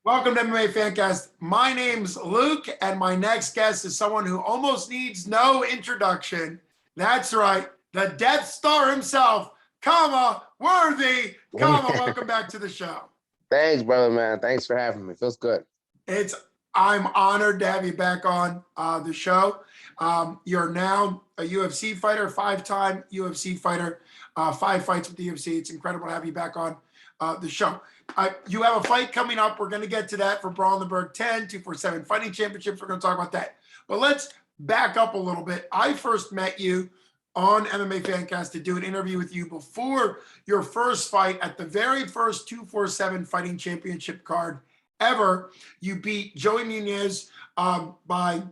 Welcome to MMA Fancast. My name's Luke, and my next guest is someone who almost needs no introduction. That's right, the Death Star himself, Khama Worthy. Khama, welcome back to the show. Thanks, brother, man. Thanks for having me. Feels good. I'm honored to have you back on the show. You're now a UFC fighter, five-time UFC fighter, 5 fights with the UFC. It's incredible to have you back on the show. You have a fight coming up. We're going to get to that for Brawlenberg 10, 247 Fighting Championships. We're going to talk about that. But let's back up a little bit. I first met you on MMA Fancast to do an interview with you before your first fight at the very first 247 Fighting Championship card ever. You beat Joey Munoz by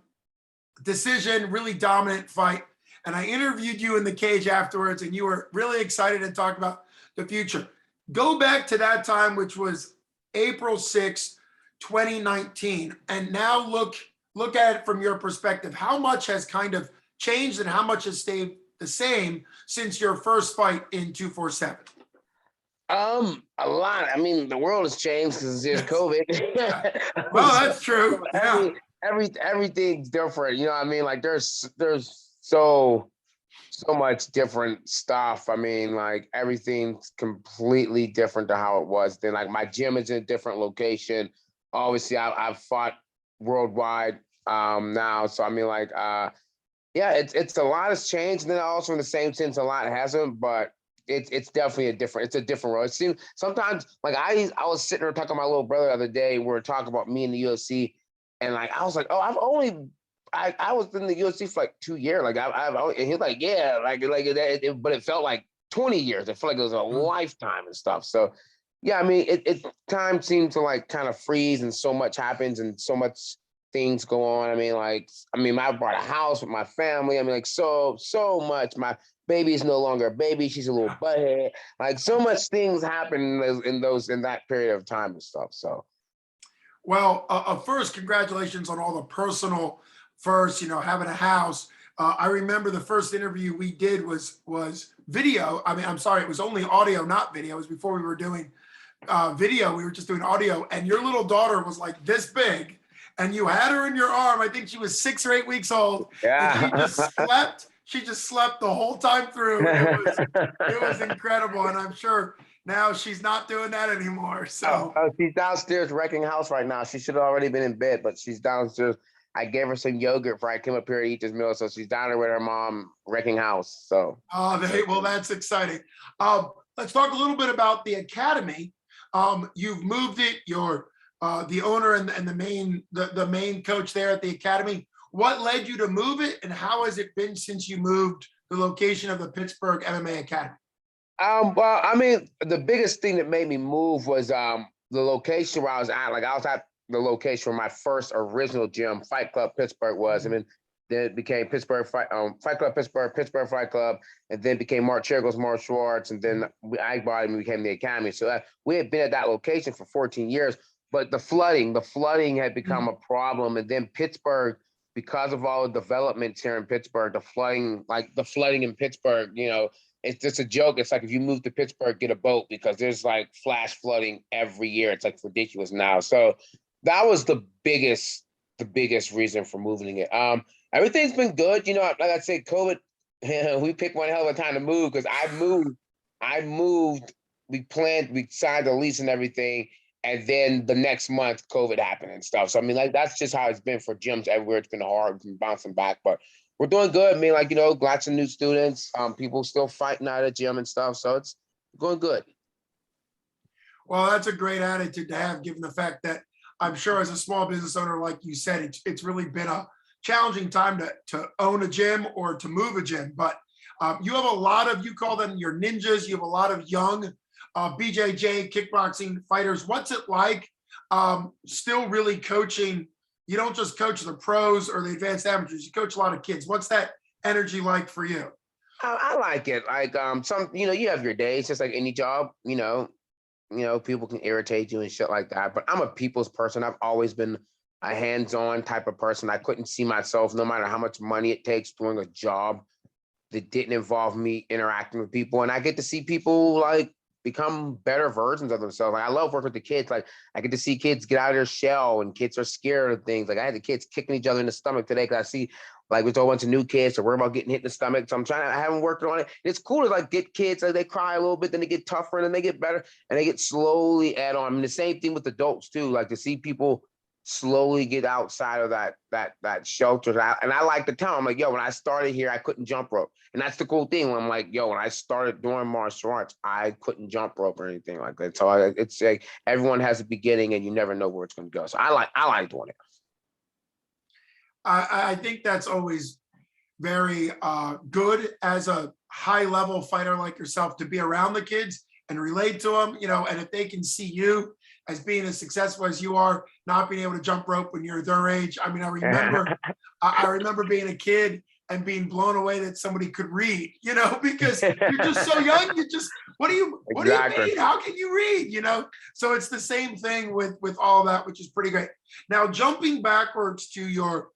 decision, really dominant fight. And I interviewed you in the cage afterwards, and you were really excited to talk about the future. Go back to that time, which was April 6, 2019, and now look at it from your perspective. How much has kind of changed and how much has stayed the same since your first fight in 247? A lot. I mean, the world has changed because there's COVID. Well, that's true. Yeah. Everything's different. You know what I mean? Like there's so much different stuff. I mean, like everything's completely different to how it was then. Like my gym is in a different location. Obviously, I've fought worldwide now. So I mean, like yeah, it's a lot has changed. And then also in the same sense, a lot hasn't, but it's definitely a different road. It seems sometimes like I was sitting there talking to my little brother the other day. We were talking about me in the UFC, and like I was like, oh, I was in the UFC for like 2 years. Like and he's like, yeah, but it felt like 20 years. It felt like it was a lifetime and stuff. So yeah, I mean, time seems to like kind of freeze, and so much happens, and so much things go on. I mean, I bought a house with my family. I mean, like so much. My baby is no longer a baby. She's a little butthead. Like so much things happen in that period of time and stuff. So, well, first, congratulations on all the personal first. Having a house. I remember the first interview we did was video. I mean, I'm sorry, it was only audio, not video. It was before we were doing video. We were just doing audio, and your little daughter was like this big. And you had her in your arm. I think she was 6 or 8 weeks old. yeah. And she just slept the whole time through. It was incredible. And I'm sure now she's not doing that anymore. So she's downstairs wrecking house right now. She should have already been in bed, but she's downstairs. I gave her some yogurt before I came up here to eat this meal. So she's down there with her mom wrecking house. So well, that's exciting. Let's talk a little bit about the academy. You've moved it. You're the owner and the main coach there at the academy. What led you to move it, and how has it been since you moved the location of the Pittsburgh MMA Academy? Well, I mean, the biggest thing that made me move was the location where I was at. Like I was at the location where my first original gym, Fight Club Pittsburgh, was. I mean, then it became Pittsburgh Fight Club Pittsburgh Fight Club, and then became Mark Chirico's Martial Arts, and then I bought it and became the academy. So we had been at that location for 14 years. But the flooding had become a problem. And then Pittsburgh, because of all the developments here in Pittsburgh, the flooding in Pittsburgh, it's just a joke. It's like if you move to Pittsburgh, get a boat, because there's like flash flooding every year. It's like ridiculous now. So that was the biggest reason for moving it. Everything's been good. Like I said, COVID, we picked one hell of a time to move, because I moved, we signed the lease and everything. And then the next month, COVID happened and stuff. So, I mean, like, that's just how it's been for gyms everywhere. It's been hard, it's been bouncing back, but we're doing good. I mean, like, lots of new students, people still fighting out at gym and stuff. So it's going good. Well, that's a great attitude to have, given the fact that I'm sure as a small business owner, like you said, it's really been a challenging time to own a gym or to move a gym. But you have a lot of, you call them your ninjas, you have a lot of young BJJ kickboxing fighters. What's it like still really coaching? You don't just coach the pros or the advanced amateurs, you coach a lot of kids. What's that energy like for you? I like it. Like you have your days, just like any job. People can irritate you and shit like that. But I'm a people's person. I've always been a hands-on type of person. I couldn't see myself, no matter how much money it takes, doing a job that didn't involve me interacting with people. And I get to see people like become better versions of themselves. Like I love working with the kids. Like I get to see kids get out of their shell, and kids are scared of things. Like I had the kids kicking each other in the stomach today because I see like there's a bunch of new kids that worry about getting hit in the stomach. So I haven't worked on it. It's cool to like get kids, like they cry a little bit, then they get tougher, and then they get better, and they get slowly add on. I mean, the same thing with adults too. Like to see people slowly get outside of that shelter. And I like to tell them, I'm like, yo, when I started here, I couldn't jump rope. And that's the cool thing. When I'm like, yo, when I started doing martial arts, I couldn't jump rope or anything like that. So it's like everyone has a beginning, and you never know where it's going to go. So I like doing it. I think that's always very good as a high level fighter like yourself, to be around the kids and relate to them, and if they can see you as being as successful as you are, not being able to jump rope when you're their age. I mean, I remember being a kid and being blown away that somebody could read, because you're just so young. What do you mean? How can you read? So it's the same thing with all that, which is pretty great. Now, jumping backwards to your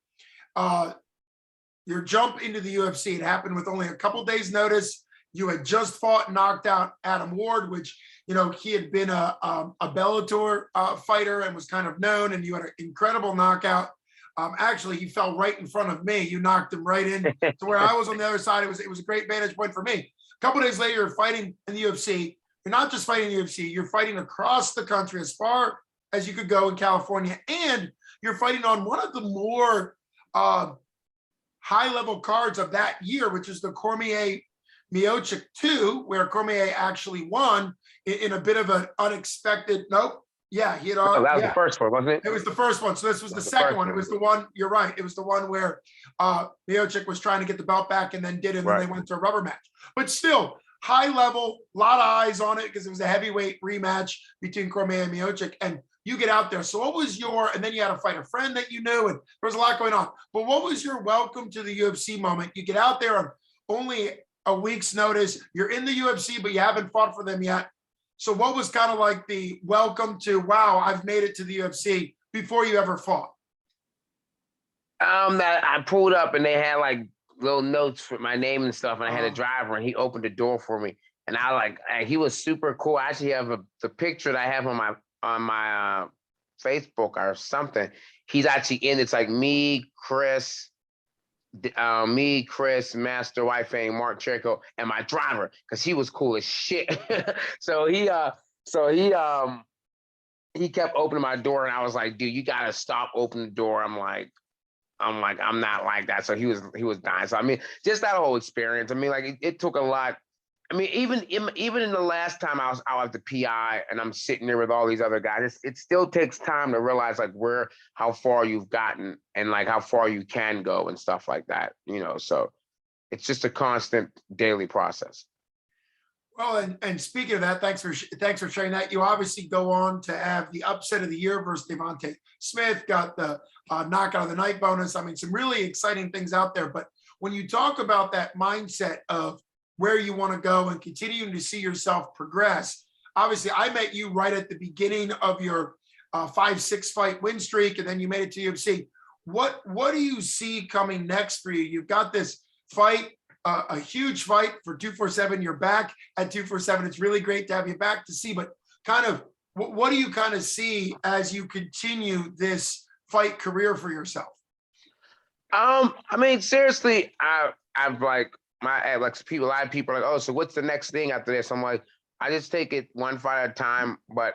jump into the UFC, it happened with only a couple days notice. You had just fought and knocked out Adam Ward, which, he had been a Bellator fighter and was kind of known, and you had an incredible knockout. Actually, he fell right in front of me. You knocked him right in to where I was on the other side. It was a great vantage point for me. A couple days later, you're fighting in the UFC. You're not just fighting in the UFC, you're fighting across the country as far as you could go in California. And you're fighting on one of the more high-level cards of that year, which is the Cormier Miocic 2, where Cormier actually won in a bit of an unexpected. Nope. Yeah, he had. That was the first one, wasn't it? It was the first one. So this was the second one. It was the one. You're right. It was the one where Miocic was trying to get the belt back and then did it. And then they went to a rubber match. But still, high level, a lot of eyes on it because it was a heavyweight rematch between Cormier and Miocic. And you get out there. So what was and then you had to fight a friend that you knew, and there was a lot going on. But what was your welcome to the UFC moment? You get out there on only a week's notice. You're in the UFC, but you haven't fought for them yet. So what was kind of like the welcome to, wow, I've made it to the UFC before you ever fought? That I pulled up and they had like little notes with my name and stuff, and I had a driver, and he opened the door for me, and he was super cool. I actually have the picture that I have on my Facebook or something. He's actually in. It's like me, Chris, Master White Fang, Mark Cherico, and my driver, because he was cool as shit. so he kept opening my door, and I was like, dude, you gotta stop opening the door. I'm not like that. So he was dying. So I mean, just that whole experience. I mean, like it took a lot. I mean, even in the last time I was out at the PI and I'm sitting there with all these other guys, it still takes time to realize like how far you've gotten and like how far you can go and stuff like that, so it's just a constant daily process. Well, and speaking of that, thanks for sharing that. You obviously go on to have the upset of the year versus Devontae Smith, got the knockout of the night bonus. I mean, some really exciting things out there. But when you talk about that mindset of where you want to go and continuing to see yourself progress, obviously I met you right at the beginning of your 5-6 fight win streak, and then you made it to UFC. What do you see coming next for you? You've got this fight, a huge fight for 247. You're back at 247. It's really great to have you back to see, but kind of what do you kind of see as you continue this fight career for yourself? I mean, seriously, I've like a lot of people are like, oh, so what's the next thing after this? I'm like, I just take it one fight at a time, but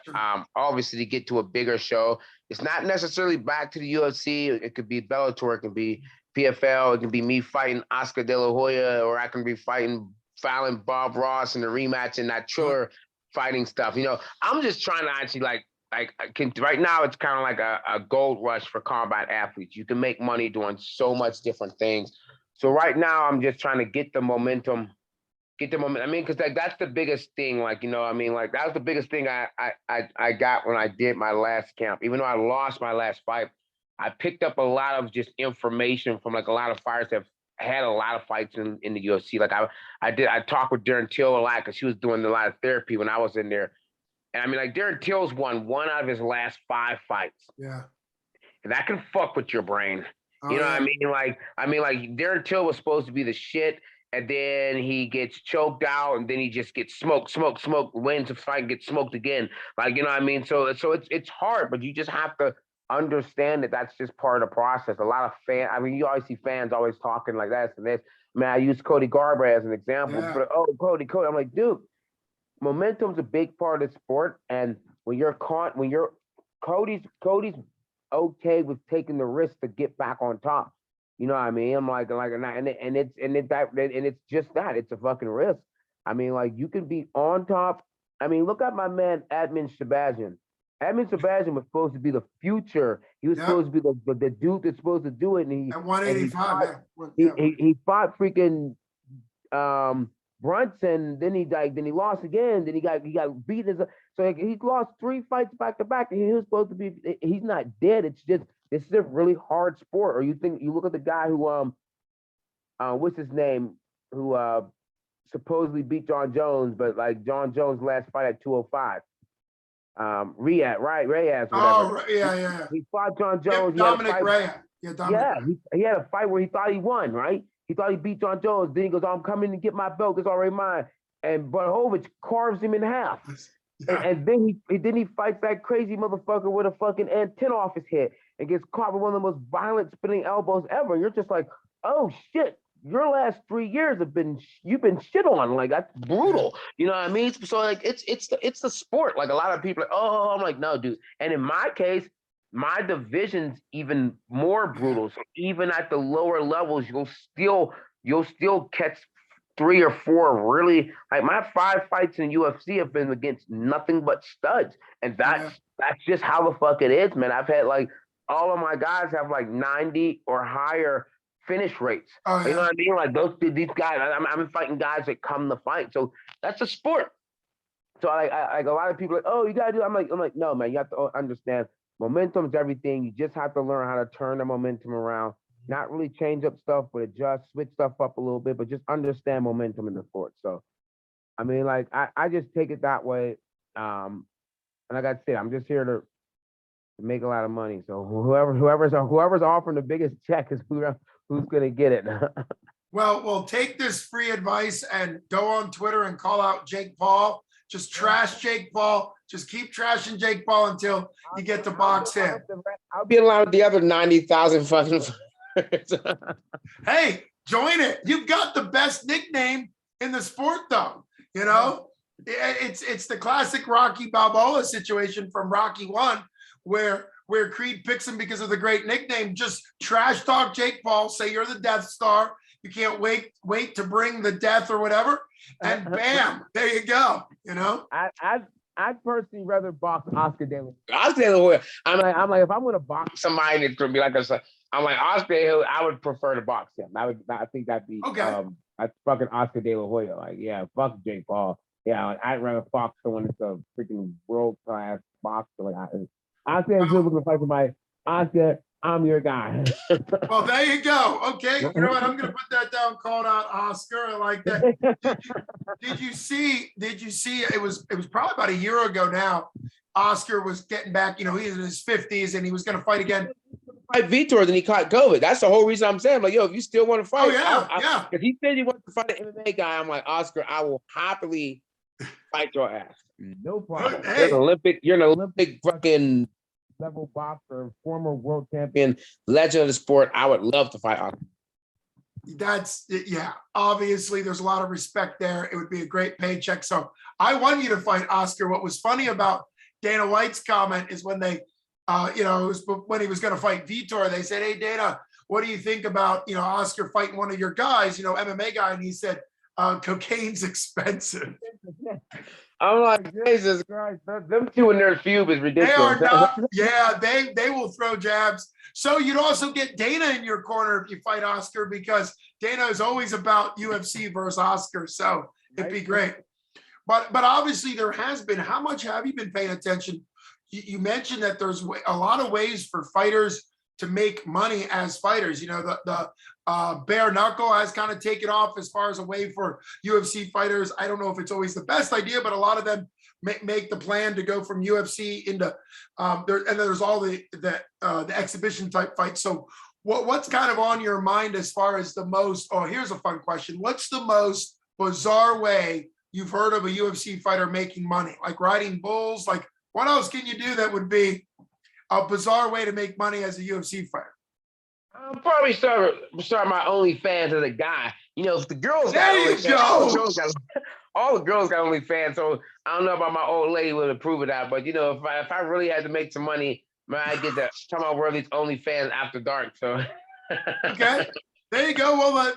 obviously to get to a bigger show, it's not necessarily back to the UFC. It could be Bellator, it could be PFL, it can be me fighting Oscar De La Hoya, or I can be fighting Bob Ross in the rematch and that Triller fighting stuff. I'm just trying to actually right now it's kind of like a gold rush for combat athletes. You can make money doing so much different things. So right now I'm just trying to get the momentum. I mean, because that's the biggest thing. That was the biggest thing I got when I did my last camp. Even though I lost my last fight, I picked up a lot of just information from like a lot of fighters that have had a lot of fights in the UFC. Like I talked with Darren Till a lot because she was doing a lot of therapy when I was in there. And I mean, like Darren Till's won 1 out of his last 5 fights. Yeah. And that can fuck with your brain. Oh, you know what I mean? Like Darren Till was supposed to be the shit. and then he gets choked out, and then he just gets smoked, wins the fight, gets smoked again. Like, you know what I mean? So it's hard, but you just have to understand that that's just part of the process. A lot of I mean, you always see fans always talking like this and this. I mean, I use Cody Garbrandt as an example, Yeah. but Cody. I'm like, dude, momentum's a big part of the sport, and when you're Cody's okay with taking the risk to get back on top. You know what I mean? I'm like, it's just that. It's a fucking risk. I mean, like, you can be on top. I mean, look at my man Admin Shabazian. Admin Shabazian was supposed to be the future. He was supposed to be the dude that's supposed to do it. And at 185, he fought freaking Brunson. Then he lost again. Then he got beaten. So he lost 3 fights back to back, and he was supposed to be. He's not dead. It's just this is a really hard sport. Or you look at the guy who what's his name, who supposedly beat John Jones, but like John Jones' last fight at 205. Reyes, whatever. Oh, yeah. He fought John Jones. Dominic Reyes. Yeah, Dominic. He had a fight where he thought he won, right? He thought he beat John Jones. Then he goes, I'm coming to get my belt. It's already mine. And Blachowicz carves him in half. Yeah. And then he fights that crazy motherfucker with a fucking antenna off his head and gets caught with one of the most violent spinning elbows ever. You're just like, oh shit, your last 3 years you've been shit on. Like, that's brutal. You know what I mean? So like it's the sport. Like, a lot of people are like, oh, I'm like, no, dude. And in my case, my division's even more brutal. So even at the lower levels, you'll still catch 3 or 4 really, like, my 5 fights in UFC have been against nothing but studs. And that's just how the fuck it is, man. I've had, like, all of my guys have like 90 or higher finish rates. Oh, yeah. You know what I mean? Like, these guys, I'm fighting guys that come to fight. So that's a sport. So I a lot of people are like, oh, you gotta do. I'm like, no, man, you have to understand momentum is everything. You just have to learn how to turn the momentum around. Not really change up stuff, but adjust, switch stuff up a little bit, but just understand momentum in the sport. So, I mean, like, I just take it that way. And like I said, I'm just here to make a lot of money. So whoever's offering the biggest check is who's gonna get it. Well, take this free advice and go on Twitter and call out Jake Paul. Just trash Jake Paul. Just keep trashing Jake Paul until you get to box him. I'll be along with the other 90,000 fucking. Hey, join it. You've got the best nickname in the sport, though. You know, it's the classic Rocky Balboa situation from Rocky 1, where Creed picks him because of the great nickname. Just trash talk Jake Paul, say you're the Death Star. You can't wait to bring the death or whatever, and bam, there you go. You know, I'd personally rather box Oscar De La Hoya. I'm like, if I'm gonna box somebody, it's gonna be like I'm like, Oscar De La Hoya, I would prefer to box him. I think that'd be okay. I'd fucking Oscar De La Hoya. Like, yeah, fuck Jake Paul. Yeah, like, I'd rather box someone that's a freaking world class boxer. Like, Oscar is looking to fight somebody. Oscar, I'm your guy. Well, there you go. Okay, you know what? I'm gonna put that down. Called out Oscar. I like that. Did you see? It was probably about a year ago now. Oscar was getting back. You know, he's in his 50s and he was gonna fight again. Fight Vitor, then he caught COVID. That's the whole reason I'm saying, like, yo, if you still want to fight, yeah. If he said he wants to fight an MMA guy, I'm like, Oscar, I will happily fight your ass. No problem. Hey. You're an Olympic fucking level boxer, former world champion, legend of the sport. I would love to fight Oscar. That's yeah. Obviously, there's a lot of respect there. It would be a great paycheck. So I want you to fight Oscar. What was funny about Dana White's comment is when they, it was when he was going to fight Vitor, they said, "Hey, Dana, what do you think about Oscar fighting one of your guys, MMA guy?" And he said, "Cocaine's expensive." I'm like, Jesus Christ, them two in their feud is ridiculous. They are not. Yeah, they will throw jabs. So you'd also get Dana in your corner if you fight Oscar, because Dana is always about UFC versus Oscar. So it'd be great. But obviously there has been. How much have you been paying attention? You mentioned that there's a lot of ways for fighters to make money as fighters. The bare knuckle has kind of taken off as far as a way for UFC fighters. I don't know if it's always the best idea, but a lot of them make the plan to go from UFC into and then there's all the exhibition type fights. So What's kind of on your mind as far as the most, oh, here's a fun question. What's the most bizarre way you've heard of a UFC fighter making money? Like riding bulls? Like what else can you do that would be a bizarre way to make money as a UFC fighter? I'll probably start my OnlyFans as a guy. You know, if the girls got There you OnlyFans, go. all the girls got OnlyFans. So I don't know about my old lady would approve of that, but you know, if I really had to make some money, man, I get the Khama Worthy's OnlyFans after dark. So Okay. There you go. Well,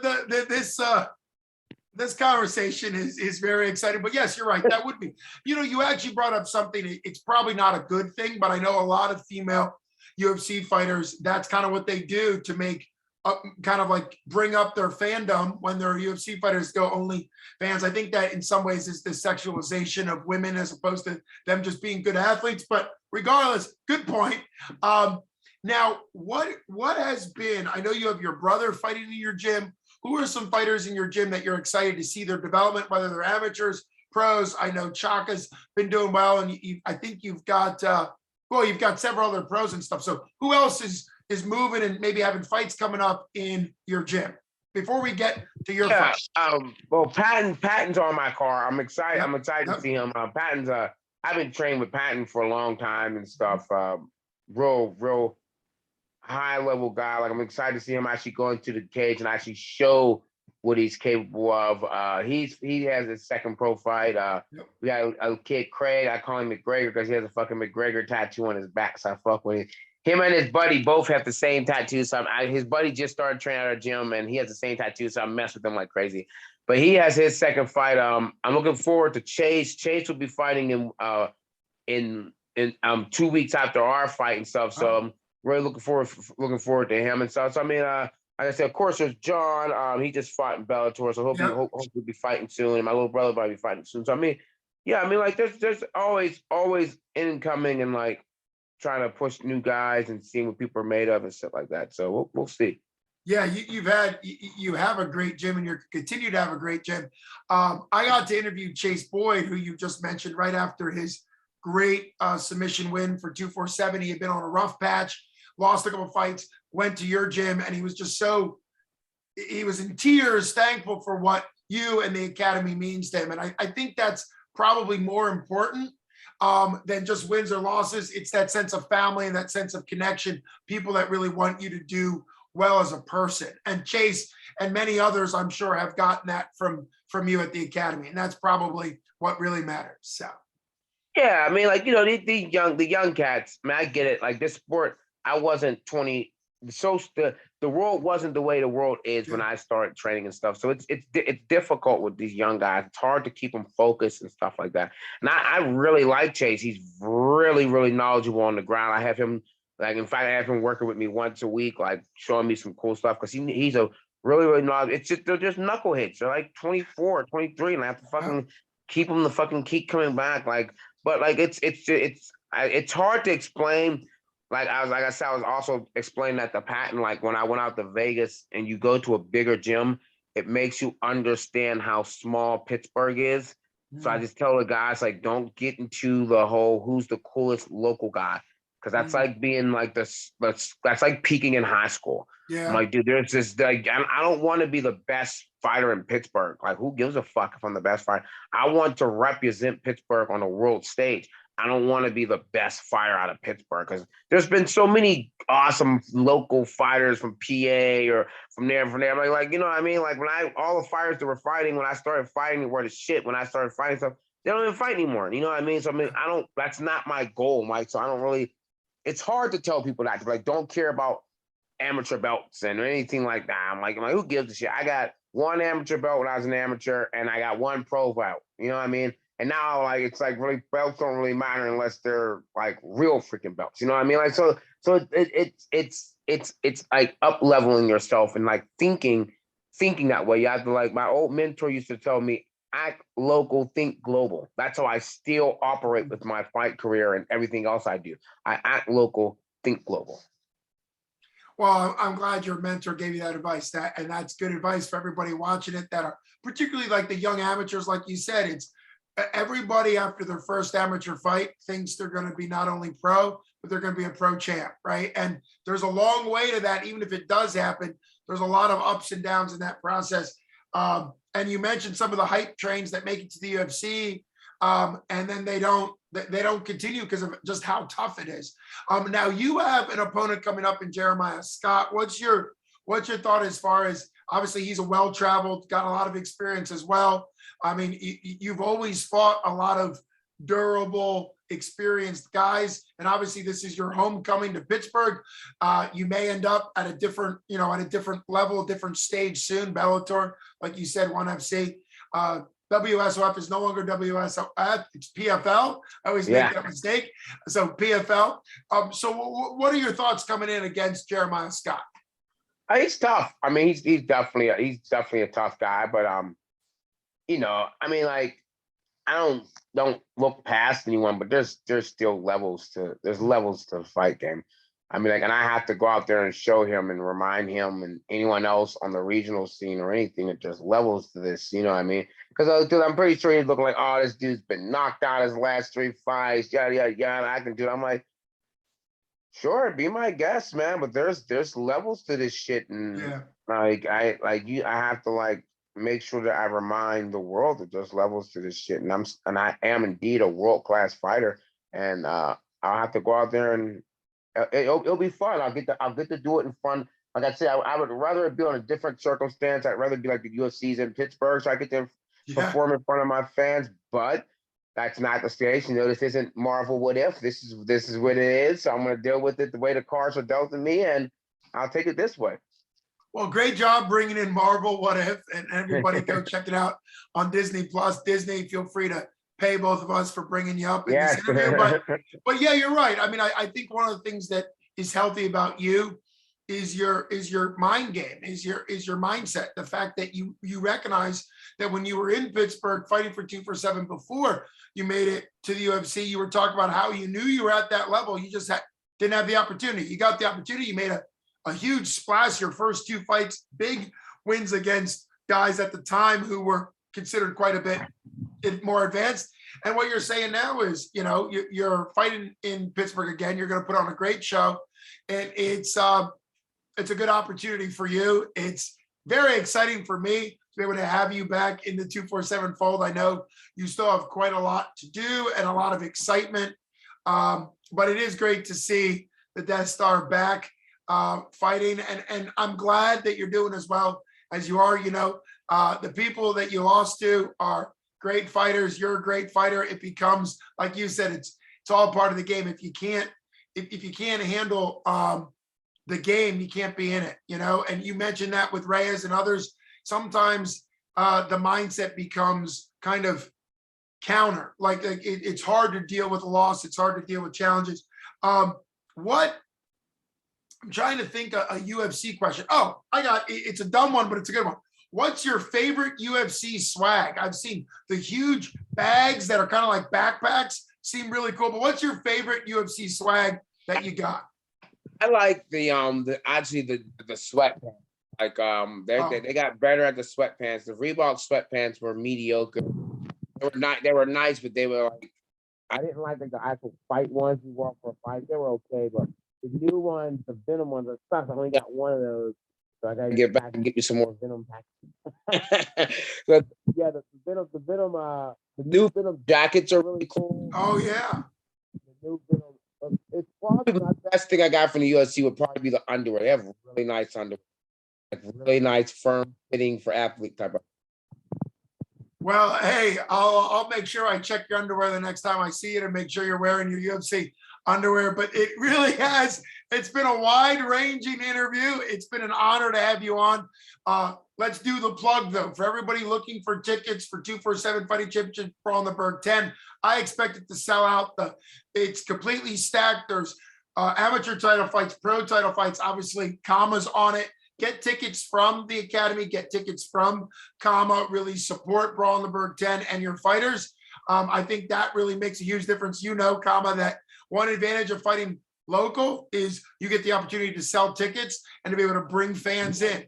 this conversation is very exciting. But yes, you're right. That would be, you actually brought up something. It's probably not a good thing, but I know a lot of female UFC fighters, that's kind of what they do to make up, kind of like bring up their fandom when they're UFC fighters go only fans. I think that in some ways is the sexualization of women as opposed to them just being good athletes. But regardless, good point. Now, what has been, I know you have your brother fighting in your gym. Who are some fighters in your gym that you're excited to see their development, whether they're amateurs, pros? I know Chaka's been doing well, and I think you've got you've got several other pros and stuff. So who else is moving and maybe having fights coming up in your gym? Before we get to your yeah, fight. well, Patton's on my car. I'm excited. Yep, I'm excited to yep. see him. Patton's I've been training with Patton for a long time and stuff. Real high level guy. Like I'm excited to see him actually go into the cage and actually show what he's capable of. He has his second pro fight. Yep. We got a kid Craig. I call him McGregor because he has a fucking McGregor tattoo on his back. So I fuck with him. Him and his buddy both have the same tattoo. So his buddy just started training at our gym and he has the same tattoo. So I mess with him like crazy. But he has his second fight. I'm looking forward to Chase. Chase will be fighting in 2 weeks after our fight and stuff. So I'm really looking forward to him and stuff. So I mean, like I said, of course, there's John. He just fought in Bellator, so hopefully be fighting soon. And my little brother might be fighting soon. So I mean, yeah, I mean, like there's always incoming and like trying to push new guys and seeing what people are made of and stuff like that. So we'll see. Yeah, you have a great gym and you continue to have a great gym. I got to interview Chase Boyd, who you just mentioned, right after his great submission win for 247. He had been on a rough patch, lost a couple fights, went to your gym, and he was just he was in tears, thankful for what you and the academy means to him. And I think that's probably more important than just wins or losses. It's that sense of family and that sense of connection, people that really want you to do well as a person. And Chase and many others, I'm sure, have gotten that from you at the academy. And that's probably what really matters. So. Yeah, I mean, like, the young cats. I mean, I get it. Like this sport, I wasn't 20. So the world wasn't the way the world is when I started training and stuff. So it's difficult with these young guys. It's hard to keep them focused and stuff like that. And I really like Chase. He's really, really knowledgeable on the ground. I have him, like, in fact, I have him working with me once a week, like showing me some cool stuff because he's a really, really knowledgeable. It's just they're just knuckleheads. They're like 24, 23, and I have to fucking keep them to fucking keep coming back. Like, but like it's hard to explain. Like I said, I was also explaining that to Patton. Like when I went out to Vegas and you go to a bigger gym, it makes you understand how small Pittsburgh is. So I just tell the guys, like, don't get into the whole who's the coolest local guy. Cause that's like being like that's like peaking in high school. Yeah. I'm like, dude, there's this like I don't want to be the best fighter in Pittsburgh. Like, who gives a fuck if I'm the best fighter? I want to represent Pittsburgh on a world stage. I don't want to be the best fighter out of Pittsburgh because there's been so many awesome local fighters from PA or from there and from there. Like, you know what I mean? Like when all the fighters that were fighting, when I started fighting, were the shit. When I started fighting stuff, they don't even fight anymore. You know what I mean? So I mean, that's not my goal, Mike. So I don't really, it's hard to tell people that. Like, don't care about amateur belts and anything like that. I'm like, who gives a shit? I got one amateur belt when I was an amateur and I got one pro belt. You know what I mean? And now, like, it's like really belts don't really matter unless they're like real freaking belts. You know what I mean? Like, so it's like up leveling yourself and like thinking that way. You have to, like, my old mentor used to tell me, act local, think global. That's how I still operate with my fight career and everything else I do. I act local, think global. Well, I'm glad your mentor gave you that advice. And that's good advice for everybody watching it that are particularly like the young amateurs, like you said. everybody after their first amateur fight thinks they're going to be not only pro, but they're going to be a pro champ, right? And there's a long way to that. Even if it does happen, there's a lot of ups and downs in that process. And you mentioned some of the hype trains that make it to the UFC, and then they don't continue because of just how tough it is. Now you have an opponent coming up in Jeremiah Scott. What's your thought as far as, obviously he's a well-traveled, got a lot of experience as well. I mean, you've always fought a lot of durable, experienced guys, and obviously this is your homecoming to Pittsburgh. You may end up at a different, at a different level, different stage soon. Bellator, like you said, ONE FC. WSOF is no longer WSOF, it's PFL. I always make that mistake. So PFL. So what are your thoughts coming in against Jeremiah Scott? He's tough. I mean, he's definitely a tough guy, but I mean, like, I don't look past anyone, but there's still levels to the fight game. I mean, like, and I have to go out there and show him and remind him and anyone else on the regional scene or anything that there's levels to this. You know what I mean? Because I'm pretty sure he's looking like, oh, this dude's been knocked out his last 3 fights, yada yada yada. I can do it. I'm like, sure, be my guest, man. But there's levels to this shit, and I have to like make sure that I remind the world that there's levels to this shit, and I am indeed a world-class fighter, and I'll have to go out there and it'll be fun. I'll get to do it in front. Like I said, I would rather it be on a different circumstance. I'd rather be like the UFC's in Pittsburgh, so I get to perform in front of my fans. But that's not the case. This isn't Marvel What If. This is what it is. So I'm going to deal with it the way the cards are dealt to me, and I'll take it this way. Well, great job bringing in Marvel What If, and everybody go check it out on Disney Plus. Disney, feel free to pay both of us for bringing you up in this interview. But yeah, you're right. I mean, I think one of the things that is healthy about you is your mind game, is your mindset. The fact that you recognize that when you were in Pittsburgh fighting for 247 before you made it to the UFC, you were talking about how you knew you were at that level. You just didn't have the opportunity. You got the opportunity. You made a huge splash your first 2 fights, big wins against guys at the time who were considered quite a bit more advanced. And what you're saying now is, you're fighting in Pittsburgh again. You're going to put on a great show, and it's a good opportunity for you. It's very exciting for me to be able to have you back in the 247 fold. I know you still have quite a lot to do and a lot of excitement, but it is great to see the Death Star back fighting, and I'm glad that you're doing as well as you are. The people that you lost to are great fighters. You're a great fighter. It becomes, like you said, it's all part of the game. If you can't handle the game, you can't be in it, and you mentioned that with Reyes and others. Sometimes the mindset becomes kind of counter, like it's hard to deal with a loss. It's hard to deal with challenges. I'm trying to think a UFC question. Oh, it's a dumb one, but it's a good one. What's your favorite UFC swag? I've seen the huge bags that are kind of like backpacks, seem really cool, but what's your favorite UFC swag that you got? I like the sweatpants. Like they got better at the sweatpants. The Reebok sweatpants were mediocre. They were nice, but they were like, I didn't like the actual fight ones you wore for a fight. They were okay, but the new ones, the Venom ones, are stuck. I only got one of those. So I gotta get back and get you some more Venom packs. But yeah, the new Venom jackets are really cool. Oh yeah. The new Venom. It's probably the best thing I got from the UFC would probably be the underwear. They have really nice underwear, like really nice, firm fitting for athlete type of. Well, hey, I'll make sure I check your underwear the next time I see it and make sure you're wearing your UFC underwear. But it really it's been a wide-ranging interview. It's been an honor to have you on. Let's do the plug, though. For everybody looking for tickets for 247 Fighting Championship Brawl in the Berg 10, I expect it to sell out. It's completely stacked. There's amateur title fights, pro title fights. Obviously, Khama's on it. Get tickets from the Academy. Get tickets from Khama. Really support Brawl in the Berg 10 and your fighters. I think that really makes a huge difference. Khama, that one advantage of fighting local is you get the opportunity to sell tickets and to be able to bring fans in.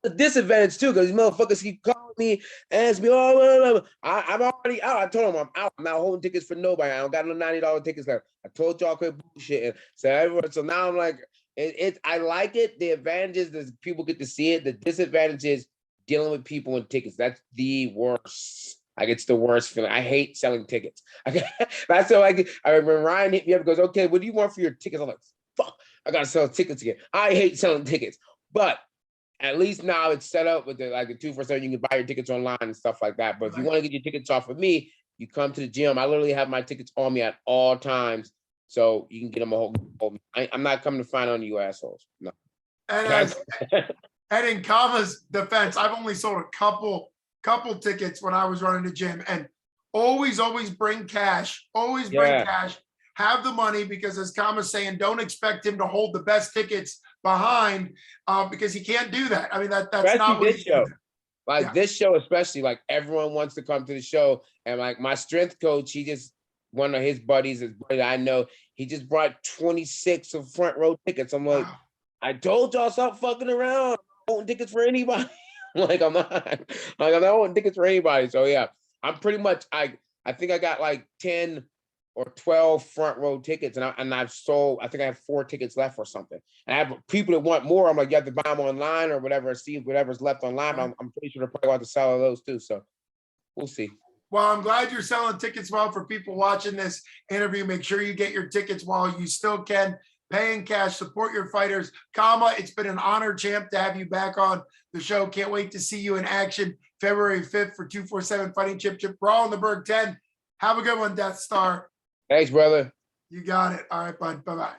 The disadvantage too, because these motherfuckers keep calling me, ask me, oh, blah, blah, blah. I'm already out. I told him I'm out. I'm not holding tickets for nobody. I don't got no $90 tickets left. I told y'all quit bullshit. So everyone, so now I'm like, I like it. The advantages is people get to see it. The disadvantage is dealing with people and tickets. That's the worst. Like, it's the worst feeling. I hate selling tickets. That's so like, I remember Ryan hit me up and goes, okay, what do you want for your tickets? I'm like, fuck, I gotta sell tickets again. I hate selling tickets, but at least now it's set up with the 247. You can buy your tickets online and stuff like that. But if you want to get your tickets off of me, you come to the gym. I literally have my tickets on me at all times, so you can get them a whole. I'm not coming to find on you assholes. No. And and in Khama's defense, I've only sold a couple tickets when I was running the gym, and always bring cash. Always bring cash. Have the money, because as Khama's saying, don't expect him to hold the best tickets behind, because he can't do that. I mean, that's especially not what this show. Like this show, especially, like everyone wants to come to the show, and like my strength coach, he just one of his buddies I know, he just brought 26 of front row tickets. I'm like, I told y'all stop fucking around. I'm not holding tickets for anybody. I'm not holding tickets for anybody. So yeah, I'm pretty much I think I got like 10 or 12 front row tickets, and I've sold, I think I have 4 tickets left or something. And I have people that want more. I'm like, you have to buy them online or whatever, see whatever's left online. But I'm pretty sure they're probably going to sell those too. So we'll see. Well, I'm glad you're selling tickets well for people watching this interview. Make sure you get your tickets while you still can. Pay in cash, support your fighters. Khama, it's been an honor, champ, to have you back on the show. Can't wait to see you in action February 5th for 247 Fighting Championship Brawl in the Berg 10. Have a good one, Death Star. Thanks, brother. You got it. All right, bud. Bye-bye.